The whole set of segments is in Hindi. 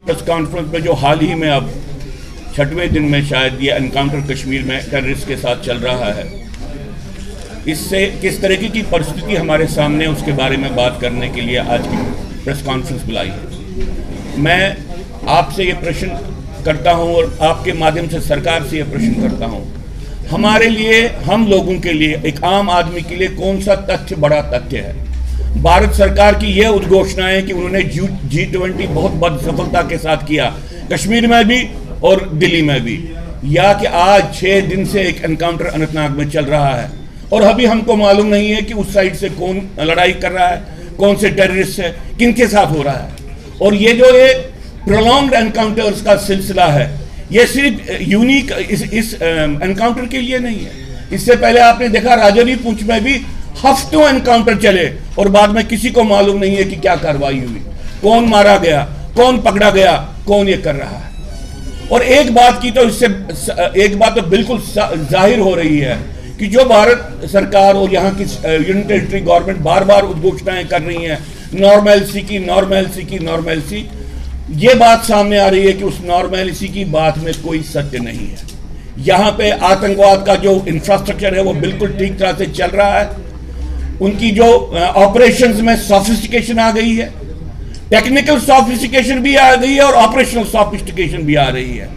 प्रेस कॉन्फ्रेंस में जो हाल ही में अब 6वें दिन में शायद ये एनकाउंटर कश्मीर में टेररिस्ट के साथ चल रहा है, इससे किस तरीके की परिस्थिति हमारे सामने उसके बारे में बात करने के लिए आज की प्रेस कॉन्फ्रेंस बुलाई है। मैं आपसे ये प्रश्न करता हूँ और आपके माध्यम से सरकार से ये प्रश्न करता हूँ, हमारे लिए, हम लोगों के लिए, एक आम आदमी के लिए कौन सा तथ्य बड़ा तथ्य है? भारत सरकार की यह उद्घोषणा है कि उन्होंने G20 बहुत बड़ी सफलता के साथ किया, कश्मीर में भी और दिल्ली में भी, या कि आज 6 दिन से एक एनकाउंटर अनंतनाग में चल रहा है और अभी हमको मालूम नहीं है कि उस साइड से कौन लड़ाई कर रहा है, कौन से टेररिस्ट है, किन के साथ हो रहा है। और ये जो ये प्रोलॉन्ग्ड एनकाउंटर्स का सिलसिला है, ये सिर्फ यूनिक इस एनकाउंटर के लिए नहीं है। इससे पहले आपने देखा राजौरी पुंछ में भी हफ्तों एनकाउंटर चले और बाद में किसी को मालूम नहीं है कि क्या कार्रवाई हुई, कौन मारा गया, कौन पकड़ा गया, कौन ये कर रहा है। और एक बात की तो इससे एक बात तो बिल्कुल जाहिर हो रही है कि जो भारत सरकार और यहाँ की यूनियन टेरिटरी गवर्नमेंट बार बार उद्घोषणाएं कर रही हैं नॉर्मैलिटी की, ये बात सामने आ रही है कि उस नॉर्मैलिटी की बात में कोई सत्य नहीं है। यहाँ पे आतंकवाद का जो इंफ्रास्ट्रक्चर है वो बिल्कुल ठीक तरह से चल रहा है, उनकी जो ऑपरेशंस में सोफिस्टिकेशन आ गई है, टेक्निकल सोफिस्टिकेशन भी आ गई है और ऑपरेशनल सोफिस्टिकेशन भी आ रही है।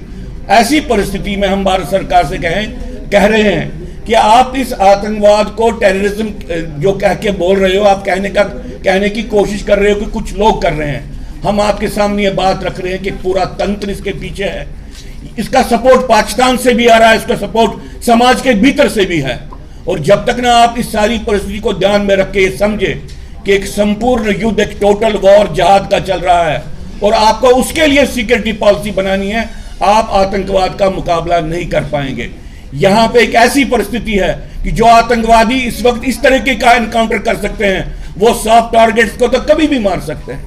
ऐसी परिस्थिति में हम भारत सरकार से कह रहे हैं कि आप इस आतंकवाद को टेररिज्म जो कह के बोल रहे हो, आप कहने की कोशिश कर रहे हो कि कुछ लोग कर रहे हैं, हम आपके सामने ये बात रख रहे हैं कि पूरा तंत्र इसके पीछे है। इसका सपोर्ट पाकिस्तान से भी आ रहा है, इसका सपोर्ट समाज के भीतर से भी है। और जब तक ना आप इस सारी परिस्थिति को ध्यान में रख के ये समझे कि एक संपूर्ण युद्ध, एक टोटल वॉर जहाद का चल रहा है और आपको उसके लिए सिक्योरिटी पॉलिसी बनानी है, आप आतंकवाद का मुकाबला नहीं कर पाएंगे। यहाँ पे एक ऐसी परिस्थिति है कि जो आतंकवादी इस वक्त इस तरीके का एनकाउंटर कर सकते हैं, वो सॉफ्ट टारगेट्स को तो कभी भी मार सकते हैं,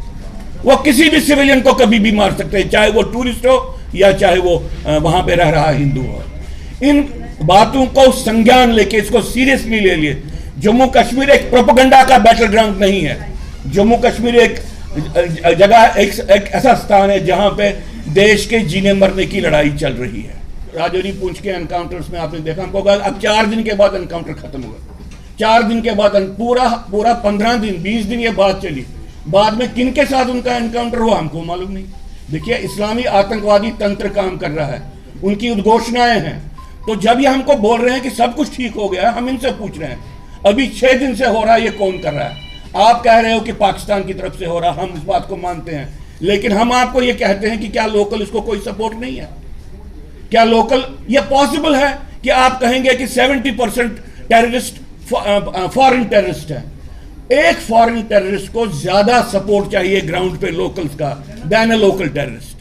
वो किसी भी सिविलियन को कभी भी मार सकते हैं, चाहे वो टूरिस्ट हो या चाहे वो वहां पे रह रहा हिंदू हो। इन बातों को संज्ञान लेके, इसको सीरियसली ले लिए। जम्मू कश्मीर एक प्रोपेगेंडा का बैटल ग्राउंड नहीं है। जम्मू कश्मीर एक जगह, एक ऐसा स्थान है जहां पे देश के जीने मरने की लड़ाई चल रही है। राजौरी पुंछ के एनकाउंटर्स में आपने देखा, हमको अब 4 दिन के बाद एनकाउंटर खत्म हुआ। 4 दिन के बाद पूरा 15 दिन 20 दिन ये बात चली, बाद में किन के साथ उनका एनकाउंटर हुआ हमको मालूम नहीं। देखिए, इस्लामी आतंकवादी तंत्र काम कर रहा है, उनकी उद्घोषणाएं हैं। तो जब ये हमको बोल रहे हैं कि सब कुछ ठीक हो गया, हम इनसे पूछ रहे हैं अभी 6 दिन से हो रहा है, ये कौन कर रहा है? आप कह रहे हो कि पाकिस्तान की तरफ से हो रहा, हम इस बात को मानते हैं, लेकिन हम आपको ये कहते हैं कि क्या लोकल इसको कोई सपोर्ट नहीं है? क्या लोकल ये पॉसिबल है कि आप कहेंगे कि 70% टेररिस्ट फॉरेन टेररिस्ट है? एक फॉरेन टेररिस्ट को ज्यादा सपोर्ट चाहिए ग्राउंड पे लोकल्स का देन अ लोकल टेररिस्ट।